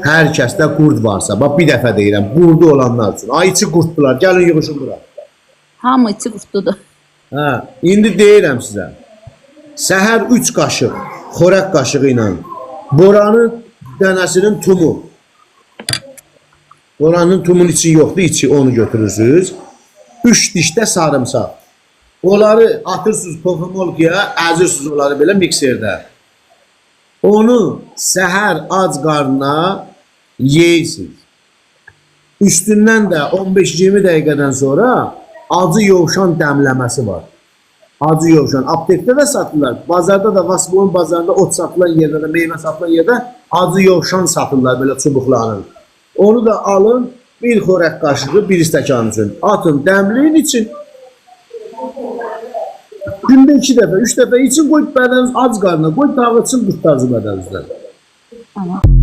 Hər kəsdə qurd varsa, bax bir dəfə deyirəm, qurdu olanlar üçün. Ay içi qurddular, gəlin yığışın bura. Hamı içi qurtludur. Hə, indi deyirəm sizə. Səhər 3 qaşıq xörək qaşığı ilə boranın dənəsinin tumu. Boranın tumun içi yoxdur, içi onu götürürsünüz. 3 dişdə sarımsaq. Onları atırsınız kofemolkaya, əzirsiniz onları belə mikserdə. Onu səhər ac qarnına yeyirsiniz. Üstündən də 15-20 dəqiqədən sonra acı yovşan dəmləməsi var. Acı yovşan. Aptekdə də satırlar. Bazarda da, Vasbolun bazarında ot satılan yerdə də, meyvə satılan yerdə acı yovşan satırlar belə çubuqların. Onu da alın, bir xörək qaşığı, bir stəkan üçün. Atın, dəmləyin için. Gündə 2 dəfə, 3 dəfə için qoyub bədəniniz ac qarnına, qoyub dağıtsın qurtarzı bədəninizdən. Tamam.